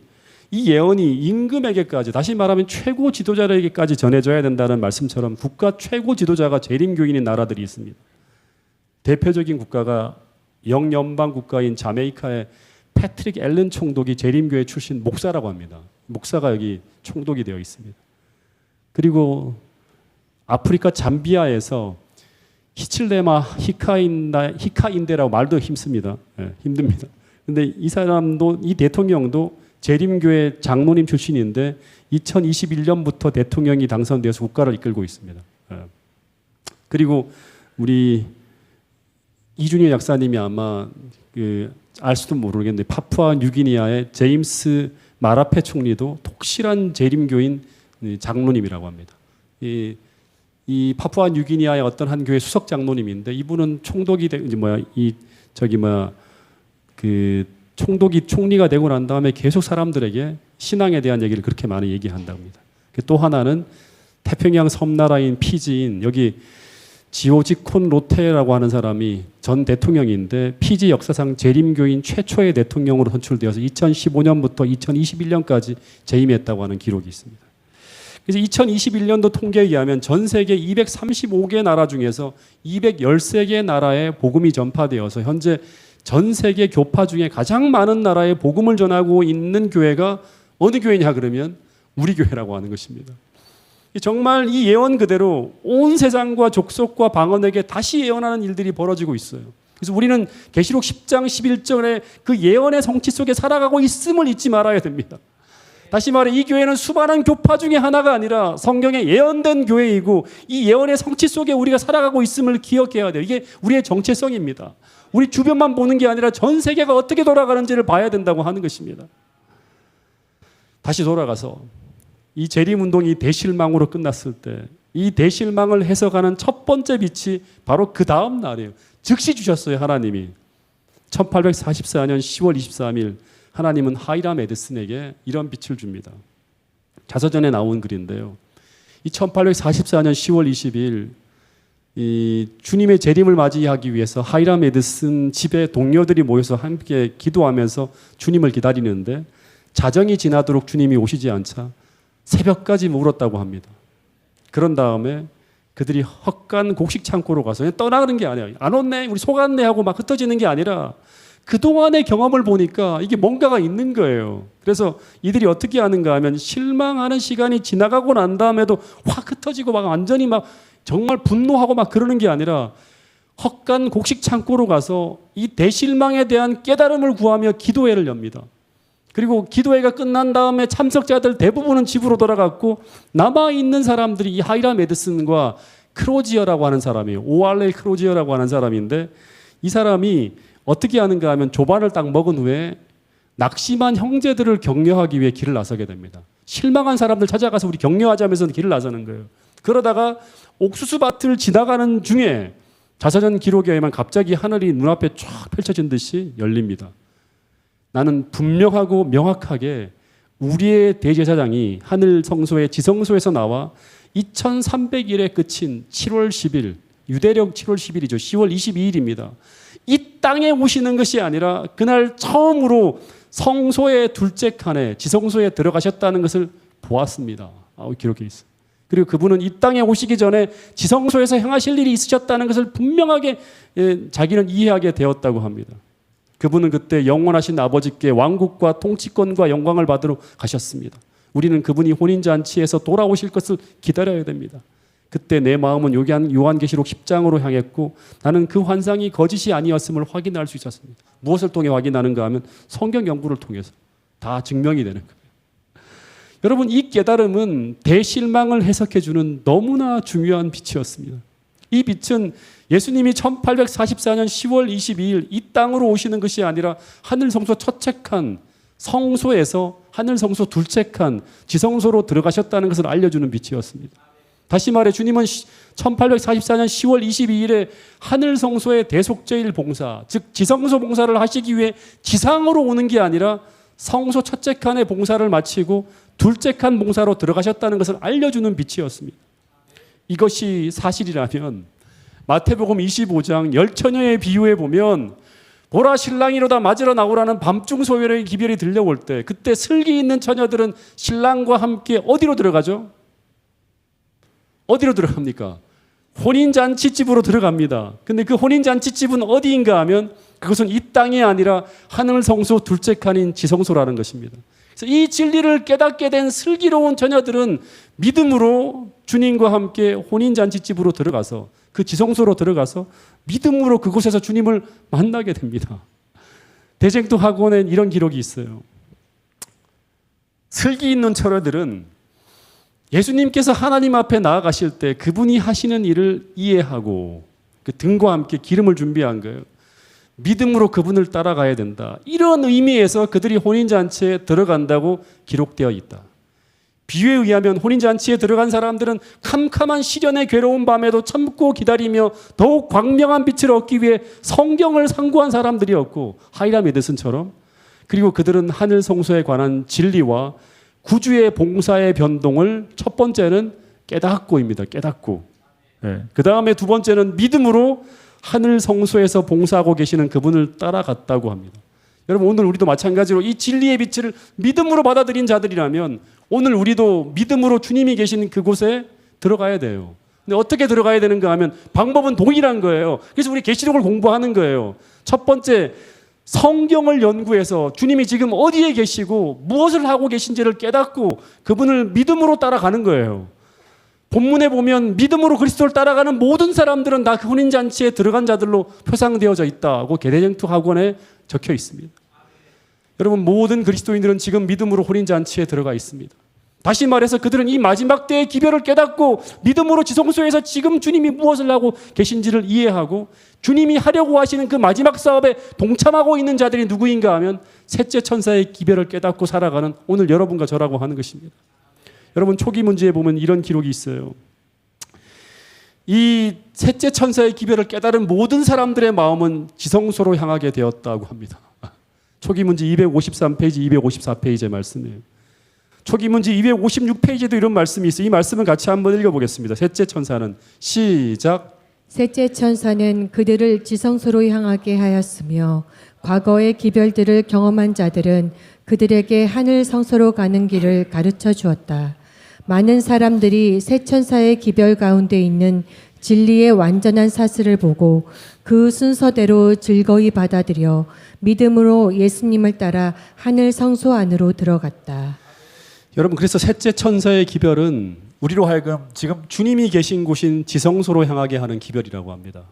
이 예언이 임금에게까지, 다시 말하면 최고 지도자에게까지 전해져야 된다는 말씀처럼 국가 최고 지도자가 재림교인인 나라들이 있습니다. 대표적인 국가가 영연방 국가인 자메이카의 패트릭 앨런 총독이 재림교회 출신 목사라고 합니다. 목사가 여기 총독이 되어 있습니다. 그리고 아프리카 잠비아에서 히칠레마 히카인데라고 말도 힘듭니다. 네, 힘듭니다. 근데 이 사람도, 이 대통령도 재림교회 장로님 출신인데 2021년부터 대통령이 당선되어서 국가를 이끌고 있습니다. 네. 그리고 우리 이준희 약사님이 아마 알수도 모르겠는데 파푸아 뉴기니아의 제임스 마라페 총리도 독실한 재림교인 장로님이라고 합니다. 이 파푸아 뉴기니아의 어떤 한 교회 수석 장로님인데 이분은 총독이 총리가 되고 난 다음에 계속 사람들에게 신앙에 대한 얘기를 그렇게 많이 얘기한다고 합니다. 또 하나는 태평양 섬나라인 피지인 여기 지오지 콘로테라고 하는 사람이 전 대통령인데 피지 역사상 재림교인 최초의 대통령으로 선출되어서 2015년부터 2021년까지 재임했다고 하는 기록이 있습니다. 그래서 2021년도 통계에 의하면 전 세계 235개 나라 중에서 213개 나라에 복음이 전파되어서 현재 전 세계 교파 중에 가장 많은 나라에 복음을 전하고 있는 교회가 어느 교회냐 그러면 우리 교회라고 하는 것입니다. 정말 이 예언 그대로 온 세상과 족속과 방언에게 다시 예언하는 일들이 벌어지고 있어요. 그래서 우리는 계시록 10장 11절의 그 예언의 성취 속에 살아가고 있음을 잊지 말아야 됩니다. 다시 말해 이 교회는 수많은 교파 중에 하나가 아니라 성경에 예언된 교회이고 이 예언의 성취 속에 우리가 살아가고 있음을 기억해야 돼요. 이게 우리의 정체성입니다. 우리 주변만 보는 게 아니라 전 세계가 어떻게 돌아가는지를 봐야 된다고 하는 것입니다. 다시 돌아가서 이 재림운동이 대실망으로 끝났을 때 이 대실망을 해석하는 첫 번째 빛이 바로 그 다음 날이에요. 즉시 주셨어요. 하나님이 1844년 10월 23일 하나님은 하이람 에드슨에게 이런 빛을 줍니다. 자서전에 나온 글인데요. 이 1844년 10월 20일 이 주님의 재림을 맞이하기 위해서 하이람 에드슨 집에 동료들이 모여서 함께 기도하면서 주님을 기다리는데 자정이 지나도록 주님이 오시지 않자 새벽까지 울었다고 합니다. 그런 다음에 그들이 헛간 곡식 창고로 가서 그냥 떠나는 게 아니에요. 안 왔네, 우리 속았네 하고 막 흩어지는 게 아니라 그동안의 경험을 보니까 이게 뭔가가 있는 거예요. 그래서 이들이 어떻게 하는가 하면 실망하는 시간이 지나가고 난 다음에도 확 흩어지고 막 완전히 막 정말 분노하고 막 그러는 게 아니라 헛간 곡식 창고로 가서 이 대실망에 대한 깨달음을 구하며 기도회를 엽니다. 그리고 기도회가 끝난 다음에 참석자들 대부분은 집으로 돌아갔고 남아있는 사람들이 이 하이람 에드슨과 크로지어라고 하는 사람이에요. 오알레 크로지어라고 하는 사람인데 이 사람이 어떻게 하는가 하면 조반을 딱 먹은 후에 낙심한 형제들을 격려하기 위해 길을 나서게 됩니다. 실망한 사람들 찾아가서 우리 격려하자면서 길을 나서는 거예요. 그러다가 옥수수밭을 지나가는 중에 자서전 기록에 의하면 갑자기 하늘이 눈앞에 쫙 펼쳐진 듯이 열립니다. 나는 분명하고 명확하게 우리의 대제사장이 하늘 성소의 지성소에서 나와 2300일에 끝인 7월 10일, 유대력 7월 10일이죠. 10월 22일입니다. 이 땅에 오시는 것이 아니라 그날 처음으로 성소의 둘째 칸에 지성소에 들어가셨다는 것을 보았습니다. 기록해 있어요. 그리고 그분은 이 땅에 오시기 전에 지성소에서 행하실 일이 있으셨다는 것을 분명하게 자기는 이해하게 되었다고 합니다. 그분은 그때 영원하신 아버지께 왕국과 통치권과 영광을 받으러 가셨습니다. 우리는 그분이 혼인잔치에서 돌아오실 것을 기다려야 됩니다. 그때 내 마음은 요한계시록 10장으로 향했고 나는 그 환상이 거짓이 아니었음을 확인할 수 있었습니다. 무엇을 통해 확인하는가 하면 성경 연구를 통해서 다 증명이 되는 거예요. 여러분, 이 깨달음은 대실망을 해석해주는 너무나 중요한 빛이었습니다. 이 빛은 예수님이 1844년 10월 22일 이 땅으로 오시는 것이 아니라 하늘 성소 첫째 칸 성소에서 하늘 성소 둘째 칸 지성소로 들어가셨다는 것을 알려주는 빛이었습니다. 다시 말해 주님은 1844년 10월 22일에 하늘 성소의 대속죄일 봉사, 즉 지성소 봉사를 하시기 위해 지상으로 오는 게 아니라 성소 첫째 칸의 봉사를 마치고 둘째 칸 봉사로 들어가셨다는 것을 알려주는 빛이었습니다. 이것이 사실이라면 마태복음 25장 열처녀의 비유에 보면 보라 신랑이로다 맞으러 나오라는 밤중 소멸의 기별이 들려올 때 그때 슬기 있는 처녀들은 신랑과 함께 어디로 들어가죠? 어디로 들어갑니까? 혼인잔치집으로 들어갑니다. 근데 그 혼인잔치집은 어디인가 하면 그것은 이 땅이 아니라 하늘 성소 둘째 칸인 지성소라는 것입니다. 그래서 이 진리를 깨닫게 된 슬기로운 처녀들은 믿음으로 주님과 함께 혼인잔치집으로 들어가서 그 지성소로 들어가서 믿음으로 그곳에서 주님을 만나게 됩니다. 대쟁도 학원에 이런 기록이 있어요. 슬기 있는 처녀들은 예수님께서 하나님 앞에 나아가실 때 그분이 하시는 일을 이해하고 그 등과 함께 기름을 준비한 거예요. 믿음으로 그분을 따라가야 된다. 이런 의미에서 그들이 혼인잔치에 들어간다고 기록되어 있다. 비유에 의하면 혼인잔치에 들어간 사람들은 캄캄한 시련의 괴로운 밤에도 참고 기다리며 더욱 광명한 빛을 얻기 위해 성경을 상고한 사람들이었고 하이람 에드슨처럼 그리고 그들은 하늘 성소에 관한 진리와 구주의 봉사의 변동을 첫 번째는 깨닫고입니다. 깨닫고. 그 다음에 두 번째는 믿음으로 하늘 성소에서 봉사하고 계시는 그분을 따라갔다고 합니다. 여러분 오늘 우리도 마찬가지로 이 진리의 빛을 믿음으로 받아들인 자들이라면 오늘 우리도 믿음으로 주님이 계시는 그곳에 들어가야 돼요. 근데 어떻게 들어가야 되는가 하면 방법은 동일한 거예요. 그래서 우리 계시록을 공부하는 거예요. 첫 번째 성경을 연구해서 주님이 지금 어디에 계시고 무엇을 하고 계신지를 깨닫고 그분을 믿음으로 따라가는 거예요. 본문에 보면 믿음으로 그리스도를 따라가는 모든 사람들은 다 그 혼인잔치에 들어간 자들로 표상되어져 있다고 게대쟁투 학원에 적혀 있습니다. 여러분 모든 그리스도인들은 지금 믿음으로 혼인잔치에 들어가 있습니다. 다시 말해서 그들은 이 마지막 때의 기별을 깨닫고 믿음으로 지성소에서 지금 주님이 무엇을 하고 계신지를 이해하고 주님이 하려고 하시는 그 마지막 사업에 동참하고 있는 자들이 누구인가 하면 셋째 천사의 기별을 깨닫고 살아가는 오늘 여러분과 저라고 하는 것입니다. 여러분 초기 문제에 보면 이런 기록이 있어요. 이 셋째 천사의 기별을 깨달은 모든 사람들의 마음은 지성소로 향하게 되었다고 합니다. 초기 문제 253페이지, 254페이지의 말씀이에요. 초기 문제 256페이지에도 이런 말씀이 있어요. 이 말씀을 같이 한번 읽어보겠습니다. 셋째 천사는 시작. 셋째 천사는 그들을 지성소로 향하게 하였으며 과거의 기별들을 경험한 자들은 그들에게 하늘 성소로 가는 길을 가르쳐 주었다. 많은 사람들이 세 천사의 기별 가운데 있는 진리의 완전한 사슬을 보고 그 순서대로 즐거이 받아들여 믿음으로 예수님을 따라 하늘 성소 안으로 들어갔다. 여러분, 그래서 셋째 천사의 기별은 우리로 하여금 지금 주님이 계신 곳인 지성소로 향하게 하는 기별이라고 합니다.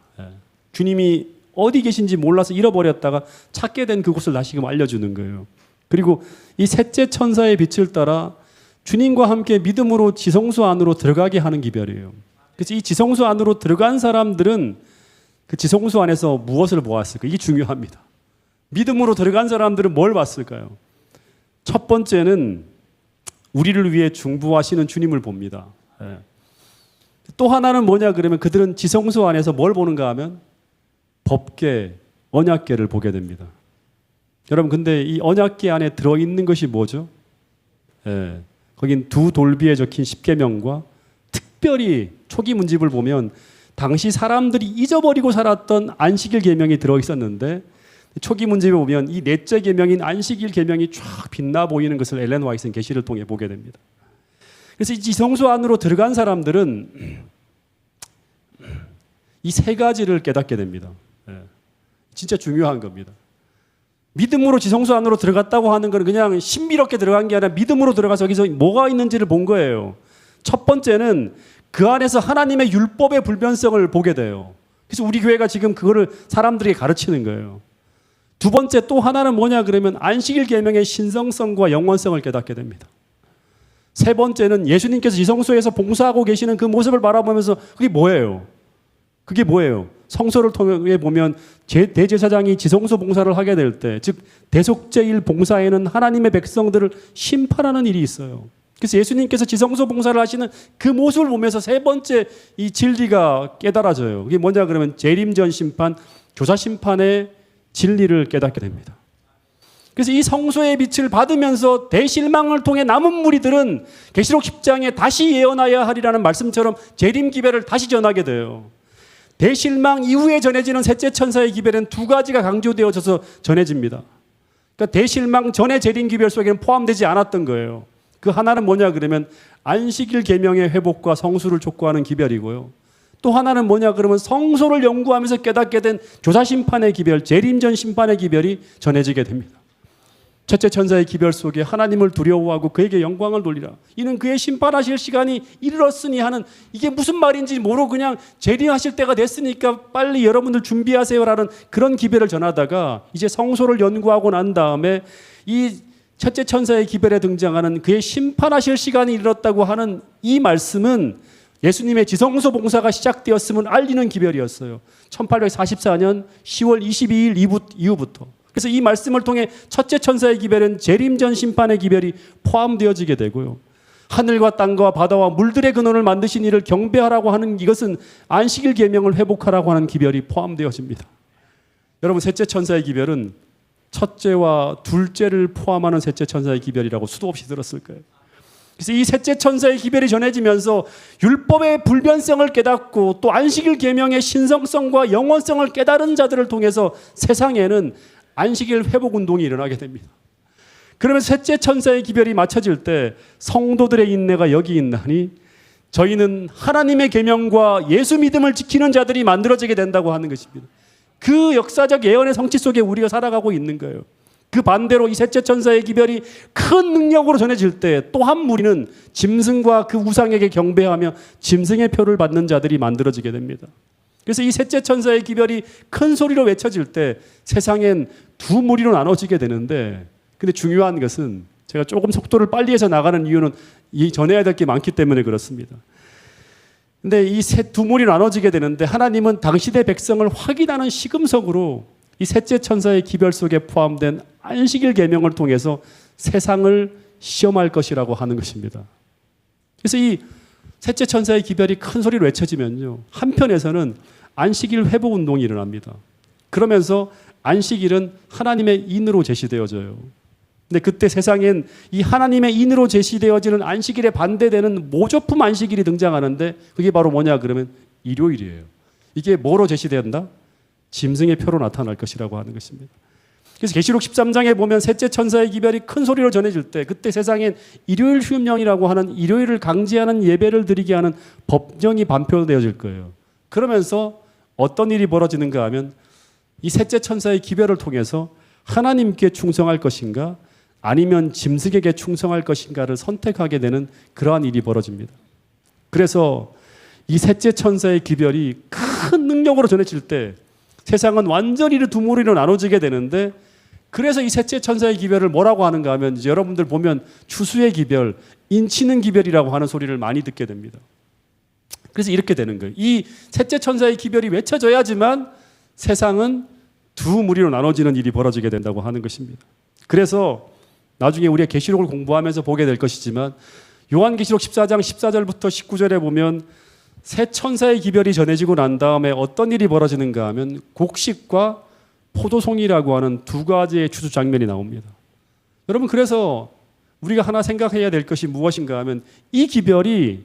주님이 어디 계신지 몰라서 잃어버렸다가 찾게 된 그곳을 다시금 알려주는 거예요. 그리고 이 셋째 천사의 빛을 따라 주님과 함께 믿음으로 지성소 안으로 들어가게 하는 기별이에요. 그래서 이 지성소 안으로 들어간 사람들은 그 지성소 안에서 무엇을 보았을까? 이게 중요합니다. 믿음으로 들어간 사람들은 뭘 봤을까요? 첫 번째는 우리를 위해 중보하시는 주님을 봅니다. 또 하나는 뭐냐 그러면 그들은 지성소 안에서 뭘 보는가 하면 법궤, 언약궤를 보게 됩니다. 여러분, 근데 이 언약궤 안에 들어있는 것이 뭐죠? 거긴 두 돌비에 적힌 십계명과 특별히 초기 문집을 보면 당시 사람들이 잊어버리고 살았던 안식일 계명이 들어있었는데 초기 문집에 보면 이 넷째 계명인 안식일 계명이 쫙 빛나 보이는 것을 엘렌 화이트는 계시를 통해 보게 됩니다. 그래서 이 지성소 안으로 들어간 사람들은 이 세 가지를 깨닫게 됩니다. 진짜 중요한 겁니다. 믿음으로 지성소 안으로 들어갔다고 하는 건 그냥 신비롭게 들어간 게 아니라 믿음으로 들어가서 여기서 뭐가 있는지를 본 거예요. 첫 번째는 그 안에서 하나님의 율법의 불변성을 보게 돼요. 그래서 우리 교회가 지금 그거를 사람들에게 가르치는 거예요. 두 번째 또 하나는 뭐냐 그러면 안식일 계명의 신성성과 영원성을 깨닫게 됩니다. 세 번째는 예수님께서 지성소에서 봉사하고 계시는 그 모습을 바라보면서 그게 뭐예요? 그게 뭐예요? 성서를 통해 보면 대제사장이 지성소 봉사를 하게 될 때, 즉 대속죄일 봉사에는 하나님의 백성들을 심판하는 일이 있어요. 그래서 예수님께서 지성소 봉사를 하시는 그 모습을 보면서 세 번째 이 진리가 깨달아져요. 그게 뭐냐 그러면 재림전 심판, 교사 심판의 진리를 깨닫게 됩니다. 그래서 이 성소의 빛을 받으면서 대실망을 통해 남은 무리들은 계시록 10장에 다시 예언하여야 하리라는 말씀처럼 재림 기별을 다시 전하게 돼요. 대실망 이후에 전해지는 셋째 천사의 기별은 두 가지가 강조되어져서 전해집니다. 그러니까 대실망 전의 재림 기별 속에는 포함되지 않았던 거예요. 그 하나는 뭐냐 그러면 안식일 계명의 회복과 성수를 촉구하는 기별이고요. 또 하나는 뭐냐 그러면 성소를 연구하면서 깨닫게 된 조사 심판의 기별, 재림전 심판의 기별이 전해지게 됩니다. 첫째 천사의 기별 속에 하나님을 두려워하고 그에게 영광을 돌리라. 이는 그의 심판하실 시간이 이르렀으니 하는, 이게 무슨 말인지 모르고 그냥 재림하실 때가 됐으니까 빨리 여러분들 준비하세요라는 그런 기별을 전하다가 이제 성소를 연구하고 난 다음에 이 첫째 천사의 기별에 등장하는 그의 심판하실 시간이 이르렀다고 하는 이 말씀은 예수님의 지성소 봉사가 시작되었음을 알리는 기별이었어요. 1844년 10월 22일 이후부터. 그래서 이 말씀을 통해 첫째 천사의 기별은 재림전 심판의 기별이 포함되어지게 되고요. 하늘과 땅과 바다와 물들의 근원을 만드신 이를 경배하라고 하는 이것은 안식일 계명을 회복하라고 하는 기별이 포함되어집니다. 여러분, 셋째 천사의 기별은 첫째와 둘째를 포함하는 셋째 천사의 기별이라고 수도 없이 들었을 거예요. 그래서 이 셋째 천사의 기별이 전해지면서 율법의 불변성을 깨닫고 또 안식일 계명의 신성성과 영원성을 깨달은 자들을 통해서 세상에는 안식일 회복 운동이 일어나게 됩니다. 그러면 셋째 천사의 기별이 맞춰질 때 성도들의 인내가 여기 있나니 저희는 하나님의 계명과 예수 믿음을 지키는 자들이 만들어지게 된다고 하는 것입니다. 그 역사적 예언의 성취 속에 우리가 살아가고 있는 거예요. 그 반대로 이 셋째 천사의 기별이 큰 능력으로 전해질 때 또한 무리는 짐승과 그 우상에게 경배하며 짐승의 표를 받는 자들이 만들어지게 됩니다. 그래서 이 셋째 천사의 기별이 큰 소리로 외쳐질 때 세상엔 두 무리로 나눠지게 되는데, 근데 중요한 것은 제가 조금 속도를 빨리 해서 나가는 이유는 이 전해야 될 게 많기 때문에 그렇습니다. 근데 이 두 무리로 나눠지게 되는데 하나님은 당시대 백성을 확인하는 시금석으로 이 셋째 천사의 기별 속에 포함된 안식일 계명을 통해서 세상을 시험할 것이라고 하는 것입니다. 그래서 이 셋째 천사의 기별이 큰 소리로 외쳐지면요, 한편에서는 안식일 회복 운동이 일어납니다. 그러면서 안식일은 하나님의 인으로 제시되어져요. 근데 그때 세상엔 이 하나님의 인으로 제시되어지는 안식일에 반대되는 모조품 안식일이 등장하는데 그게 바로 뭐냐 그러면 일요일이에요. 이게 뭐로 제시된다? 짐승의 표로 나타날 것이라고 하는 것입니다. 그래서 계시록 13장에 보면 셋째 천사의 기별이 큰 소리로 전해질 때 그때 세상엔 일요일 휴업령이라고 하는 일요일을 강제하는 예배를 드리게 하는 법령이 반표되어질 거예요. 그러면서 어떤 일이 벌어지는가 하면 이 셋째 천사의 기별을 통해서 하나님께 충성할 것인가 아니면 짐승에게 충성할 것인가를 선택하게 되는 그러한 일이 벌어집니다. 그래서 이 셋째 천사의 기별이 큰 능력으로 전해질 때 세상은 완전히 두 무리로 나눠지게 되는데 그래서 이 셋째 천사의 기별을 뭐라고 하는가 하면 이제 여러분들 보면 추수의 기별, 인치는 기별이라고 하는 소리를 많이 듣게 됩니다. 그래서 이렇게 되는 거예요. 이 셋째 천사의 기별이 외쳐져야지만 세상은 두 무리로 나눠지는 일이 벌어지게 된다고 하는 것입니다. 그래서 나중에 우리가 계시록을 공부하면서 보게 될 것이지만 요한계시록 14장 14절부터 19절에 보면 새 천사의 기별이 전해지고 난 다음에 어떤 일이 벌어지는가 하면 곡식과 포도송이라고 하는 두 가지의 추수 장면이 나옵니다. 여러분 그래서 우리가 하나 생각해야 될 것이 무엇인가 하면 이 기별이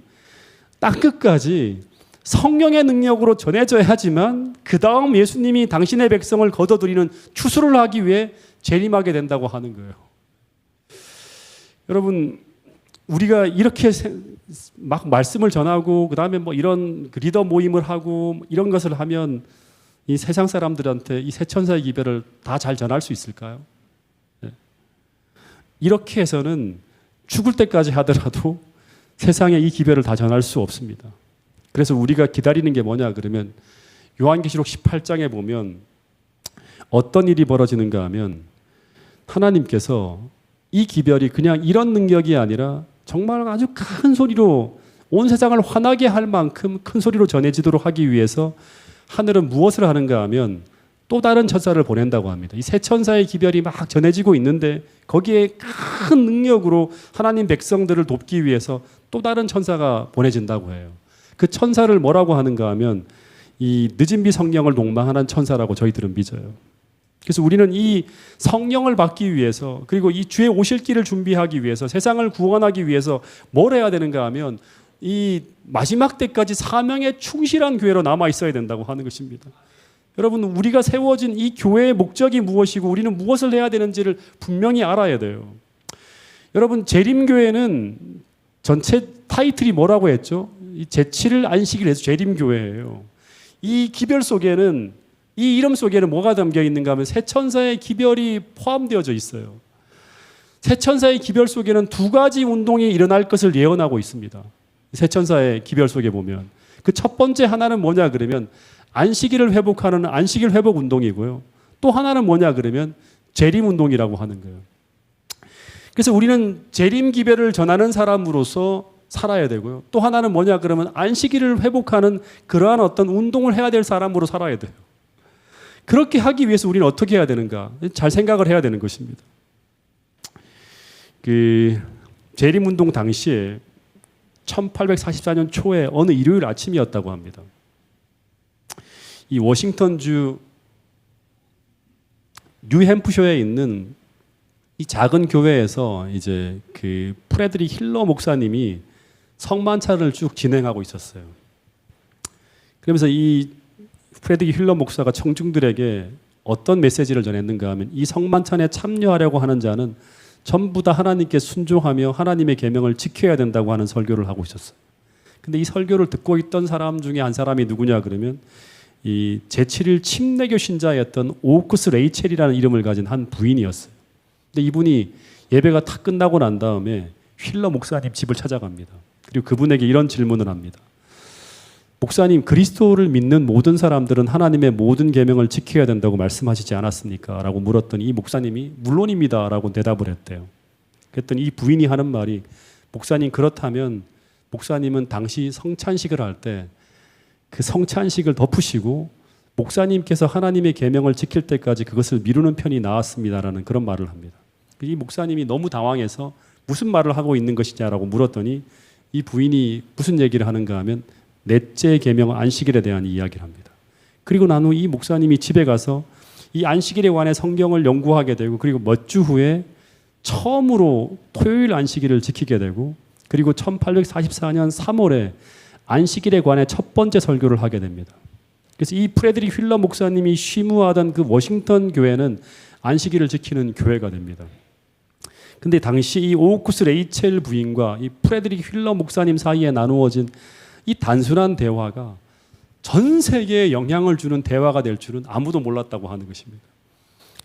땅 끝까지 성령의 능력으로 전해져야지만 그 다음 예수님이 당신의 백성을 거둬들이는 추수를 하기 위해 재림하게 된다고 하는 거예요. 여러분 우리가 이렇게 막 말씀을 전하고 그 다음에 뭐 이런 리더 모임을 하고 이런 것을 하면 이 세상 사람들한테 이 새 천사의 기별을 다 잘 전할 수 있을까요? 네. 이렇게 해서는 죽을 때까지 하더라도 세상에 이 기별을 다 전할 수 없습니다. 그래서 우리가 기다리는 게 뭐냐 그러면 요한계시록 18장에 보면 어떤 일이 벌어지는가 하면 하나님께서 이 기별이 그냥 이런 능력이 아니라 정말 아주 큰 소리로 온 세상을 화나게 할 만큼 큰 소리로 전해지도록 하기 위해서 하늘은 무엇을 하는가 하면 또 다른 천사를 보낸다고 합니다. 이 새 천사의 기별이 막 전해지고 있는데 거기에 큰 능력으로 하나님 백성들을 돕기 위해서 또 다른 천사가 보내진다고 해요. 그 천사를 뭐라고 하는가 하면 이 늦은 비 성령을 농망하는 천사라고 저희들은 믿어요. 그래서 우리는 이 성령을 받기 위해서 그리고 이 주의 오실 길을 준비하기 위해서 세상을 구원하기 위해서 뭘 해야 되는가 하면 이 마지막 때까지 사명에 충실한 교회로 남아 있어야 된다고 하는 것입니다. 여러분 우리가 세워진 이 교회의 목적이 무엇이고 우리는 무엇을 해야 되는지를 분명히 알아야 돼요. 여러분 재림교회는 전체 타이틀이 뭐라고 했죠? 이 제7일 안식일 해서 재림교회예요. 이 기별 속에는 이 이름 속에는 뭐가 담겨 있는가 하면 새 천사의 기별이 포함되어져 있어요. 새 천사의 기별 속에는 두 가지 운동이 일어날 것을 예언하고 있습니다. 새 천사의 기별 속에 보면 그 첫 번째 하나는 뭐냐 그러면 안식일을 회복하는 안식일 회복 운동이고요. 또 하나는 뭐냐 그러면 재림 운동이라고 하는 거예요. 그래서 우리는 재림 기별을 전하는 사람으로서 살아야 되고요. 또 하나는 뭐냐 그러면 안식일을 회복하는 그러한 어떤 운동을 해야 될 사람으로 살아야 돼요. 그렇게 하기 위해서 우리는 어떻게 해야 되는가? 잘 생각을 해야 되는 것입니다. 그 재림 운동 당시에 1844년 초에 어느 일요일 아침이었다고 합니다. 이 워싱턴주 뉴햄프셔에 있는 이 작은 교회에서 이제 그 프레드릭 힐러 목사님이 성만찬을 쭉 진행하고 있었어요. 그러면서 이 프레드릭 힐러 목사가 청중들에게 어떤 메시지를 전했는가 하면 이 성만찬에 참여하려고 하는 자는 전부 다 하나님께 순종하며 하나님의 계명을 지켜야 된다고 하는 설교를 하고 있었어요. 근데 이 설교를 듣고 있던 사람 중에 한 사람이 누구냐 그러면 이 제7일 침례교 신자였던 오크스 레이첼이라는 이름을 가진 한 부인이었어요. 근데 이분이 예배가 다 끝나고 난 다음에 힐러 목사님 집을 찾아갑니다. 그리고 그분에게 이런 질문을 합니다. 목사님, 그리스도를 믿는 모든 사람들은 하나님의 모든 계명을 지켜야 된다고 말씀하시지 않았습니까? 라고 물었더니 이 목사님이 물론입니다 라고 대답을 했대요. 그랬더니 이 부인이 하는 말이 목사님 그렇다면 목사님은 당시 성찬식을 할 때 그 성찬식을 덮으시고 목사님께서 하나님의 계명을 지킬 때까지 그것을 미루는 편이 나았습니다라는 그런 말을 합니다. 이 목사님이 너무 당황해서 무슨 말을 하고 있는 것이냐라고 물었더니 이 부인이 무슨 얘기를 하는가 하면 넷째 계명 안식일에 대한 이야기를 합니다. 그리고 난 후 이 목사님이 집에 가서 이 안식일에 관해 성경을 연구하게 되고 그리고 몇 주 후에 처음으로 토요일 안식일을 지키게 되고 그리고 1844년 3월에 안식일에 관해 첫 번째 설교를 하게 됩니다. 그래서 이 프레드릭 휠러 목사님이 쉬무하던 그 워싱턴 교회는 안식일을 지키는 교회가 됩니다. 근데 당시 이 오우쿠스 레이첼 부인과 이 프레드릭 휠러 목사님 사이에 나누어진 이 단순한 대화가 전 세계에 영향을 주는 대화가 될 줄은 아무도 몰랐다고 하는 것입니다.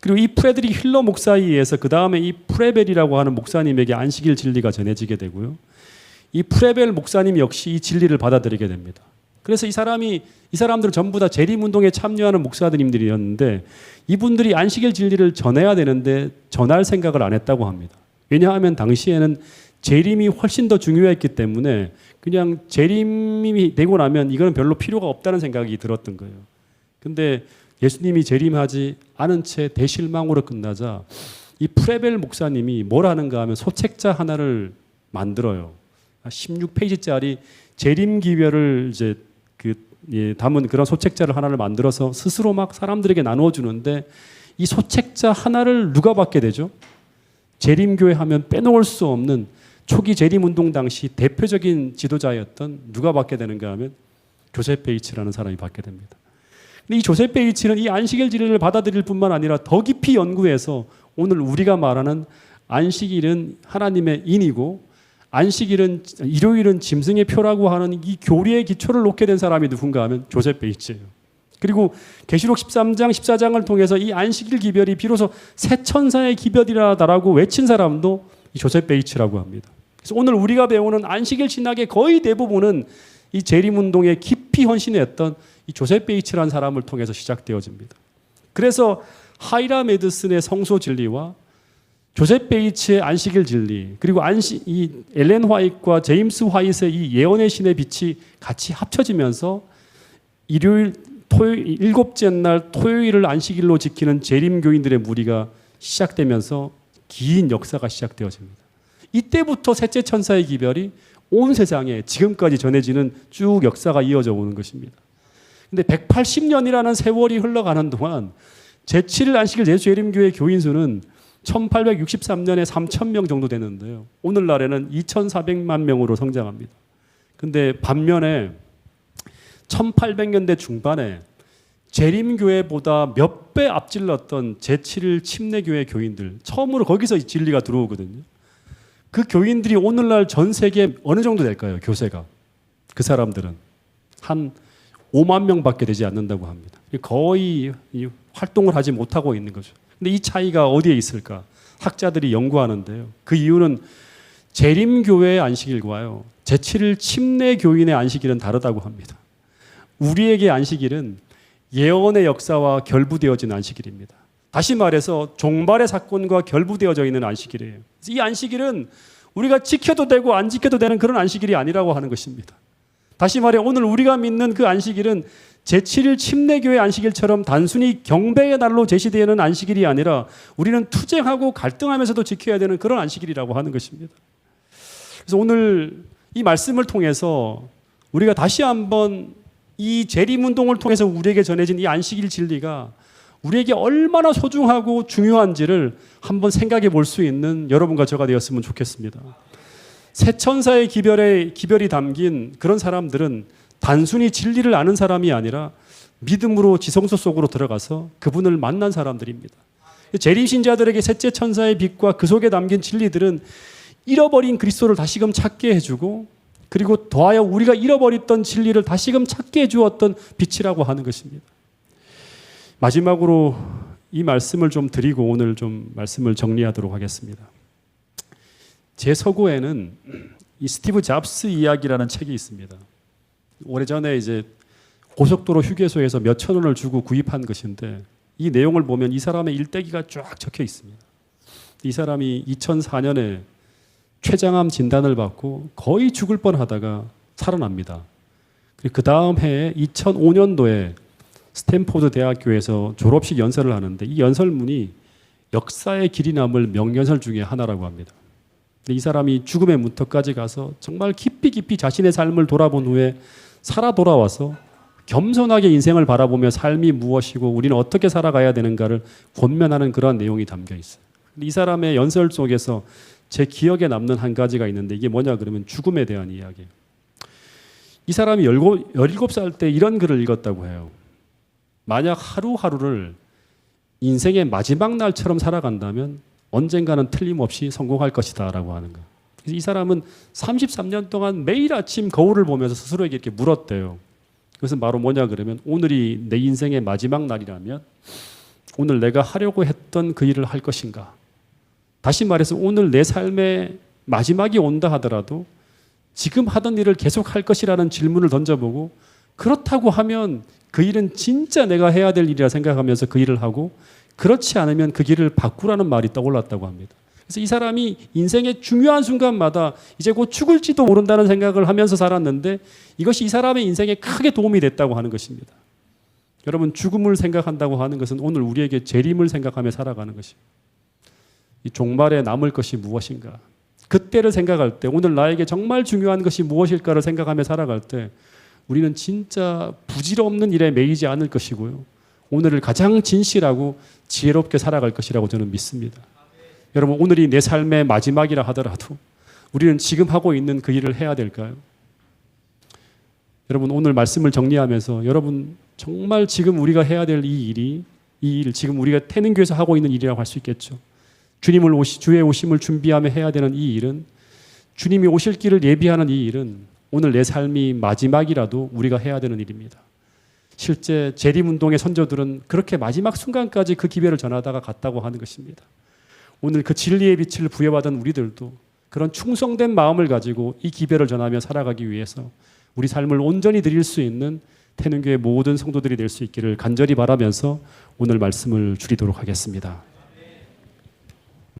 그리고 이 프레드릭 휠러 목사에 의해서 그 다음에 이 프레벨이라고 하는 목사님에게 안식일 진리가 전해지게 되고요. 이 프레벨 목사님 역시 이 진리를 받아들이게 됩니다. 그래서 이 사람들은 전부 다 재림운동에 참여하는 목사님들이었는데 이분들이 안식일 진리를 전해야 되는데 전할 생각을 안 했다고 합니다. 왜냐하면 당시에는 재림이 훨씬 더 중요했기 때문에 그냥 재림이 되고 나면 이거는 별로 필요가 없다는 생각이 들었던 거예요. 근데 예수님이 재림하지 않은 채 대실망으로 끝나자 이 프레벨 목사님이 뭘 하는가 하면 소책자 하나를 만들어요. 16페이지짜리 재림 기별을 이제 담은 그런 소책자를 하나를 만들어서 스스로 막 사람들에게 나누어 주는데 이 소책자 하나를 누가 받게 되죠? 재림교회 하면 빼놓을 수 없는 초기 재림운동 당시 대표적인 지도자였던 누가 받게 되는가 하면 조셉 베이츠라는 사람이 받게 됩니다. 근데 이 조셉 베이츠는 이 안식일 진리를 받아들일 뿐만 아니라 더 깊이 연구해서 오늘 우리가 말하는 안식일은 하나님의 인이고 일요일은 짐승의 표라고 하는 이 교리의 기초를 놓게 된 사람이 누군가 하면 조셉 베이츠예요. 그리고 계시록 13장, 14장을 통해서 이 안식일 기별이 비로소 새 천사의 기별이라고 외친 사람도 이 조셉 베이츠라고 합니다. 그래서 오늘 우리가 배우는 안식일 신학의 거의 대부분은 이 재림운동에 깊이 헌신했던 이 조셉 베이츠라는 사람을 통해서 시작되어집니다. 그래서 하이라 메드슨의 성소 진리와 조셉 베이츠의 안식일 진리, 그리고 이 엘렌 화이트와 제임스 화이트의 이 예언의 신의 빛이 같이 합쳐지면서 토요일 일곱째 날 토요일을 안식일로 지키는 재림교인들의 무리가 시작되면서 긴 역사가 시작되어집니다. 이때부터 셋째 천사의 기별이 온 세상에 지금까지 전해지는 쭉 역사가 이어져 오는 것입니다. 근데 180년이라는 세월이 흘러가는 동안 제7일 안식일 예수재림교회 교인 수는 1863년에 3,000명 정도 되는데요. 오늘날에는 2,400만 명으로 성장합니다. 근데 반면에 1800년대 중반에 재림교회보다 몇 배 앞질렀던 제7일 침례교회 교인들, 처음으로 거기서 이 진리가 들어오거든요. 그 교인들이 오늘날 전 세계에 어느 정도 될까요? 교세가. 그 사람들은 한 5만 명밖에 되지 않는다고 합니다. 거의 활동을 하지 못하고 있는 거죠. 근데 이 차이가 어디에 있을까? 학자들이 연구하는데요. 그 이유는 재림교회의 안식일과요, 제7일 침례교인의 안식일은 다르다고 합니다. 우리에게 안식일은 예언의 역사와 결부되어진 안식일입니다. 다시 말해서 종말의 사건과 결부되어져 있는 안식일이에요. 이 안식일은 우리가 지켜도 되고 안 지켜도 되는 그런 안식일이 아니라고 하는 것입니다. 다시 말해 오늘 우리가 믿는 그 안식일은 제7일 침례교회 안식일처럼 단순히 경배의 날로 제시되는 안식일이 아니라 우리는 투쟁하고 갈등하면서도 지켜야 되는 그런 안식일이라고 하는 것입니다. 그래서 오늘 이 말씀을 통해서 우리가 다시 한번 이 재림운동을 통해서 우리에게 전해진 이 안식일 진리가 우리에게 얼마나 소중하고 중요한지를 한번 생각해 볼 수 있는 여러분과 저가 되었으면 좋겠습니다. 새 천사의 기별이 담긴 그런 사람들은 단순히 진리를 아는 사람이 아니라 믿음으로 지성소 속으로 들어가서 그분을 만난 사람들입니다. 재림신자들에게 셋째 천사의 빛과 그 속에 담긴 진리들은 잃어버린 그리스도를 다시금 찾게 해주고, 그리고 더하여 우리가 잃어버렸던 진리를 다시금 찾게 해주었던 빛이라고 하는 것입니다. 마지막으로 이 말씀을 좀 드리고 오늘 좀 말씀을 정리하도록 하겠습니다. 제 서고에는 이 스티브 잡스 이야기라는 책이 있습니다. 오래전에 이제 고속도로 휴게소에서 몇천 원을 주고 구입한 것인데 이 내용을 보면 이 사람의 일대기가 쫙 적혀 있습니다. 이 사람이 2004년에 췌장암 진단을 받고 거의 죽을 뻔하다가 살아납니다. 그리고 그 다음 해에 2005년도에 스탠포드 대학교에서 졸업식 연설을 하는데 이 연설문이 역사의 길이 남을 명연설 중에 하나라고 합니다. 이 사람이 죽음의 문턱까지 가서 정말 깊이 자신의 삶을 돌아본 후에 살아 돌아와서 겸손하게 인생을 바라보며 삶이 무엇이고 우리는 어떻게 살아가야 되는가를 권면하는 그러한 내용이 담겨 있어요. 이 사람의 연설 속에서 제 기억에 남는 한 가지가 있는데 이게 뭐냐 그러면 죽음에 대한 이야기예요. 이 사람이 17살 때 이런 글을 읽었다고 해요. 만약 하루하루를 인생의 마지막 날처럼 살아간다면 언젠가는 틀림없이 성공할 것이다라고 하는 거예요. 그래서 이 사람은 33년 동안 매일 아침 거울을 보면서 스스로에게 이렇게 물었대요. 그것은 바로 뭐냐 그러면 오늘이 내 인생의 마지막 날이라면 오늘 내가 하려고 했던 그 일을 할 것인가? 다시 말해서 오늘 내 삶의 마지막이 온다 하더라도 지금 하던 일을 계속 할 것이라는 질문을 던져보고 그렇다고 하면 그 일은 진짜 내가 해야 될 일이라 생각하면서 그 일을 하고 그렇지 않으면 그 길을 바꾸라는 말이 떠올랐다고 합니다. 그래서 이 사람이 인생의 중요한 순간마다 이제 곧 죽을지도 모른다는 생각을 하면서 살았는데 이것이 이 사람의 인생에 크게 도움이 됐다고 하는 것입니다. 여러분 죽음을 생각한다고 하는 것은 오늘 우리에게 재림을 생각하며 살아가는 것입니다. 이 종말에 남을 것이 무엇인가? 그때를 생각할 때 오늘 나에게 정말 중요한 것이 무엇일까를 생각하며 살아갈 때 우리는 진짜 부질없는 일에 매이지 않을 것이고요. 오늘을 가장 진실하고 지혜롭게 살아갈 것이라고 저는 믿습니다. 여러분 오늘이 내 삶의 마지막이라 하더라도 우리는 지금 하고 있는 그 일을 해야 될까요? 여러분 오늘 말씀을 정리하면서 여러분 정말 지금 우리가 해야 될 이 일 지금 우리가 태능교에서 하고 있는 일이라고 할 수 있겠죠. 주의 오심을 준비하며 해야 되는 이 일은 주님이 오실 길을 예비하는 이 일은 오늘 내 삶이 마지막이라도 우리가 해야 되는 일입니다. 실제 재림운동의 선조들은 그렇게 마지막 순간까지 그 기별을 전하다가 갔다고 하는 것입니다. 오늘 그 진리의 빛을 부여받은 우리들도 그런 충성된 마음을 가지고 이 기별을 전하며 살아가기 위해서 우리 삶을 온전히 드릴 수 있는 태능교회 모든 성도들이 될 수 있기를 간절히 바라면서 오늘 말씀을 줄이도록 하겠습니다.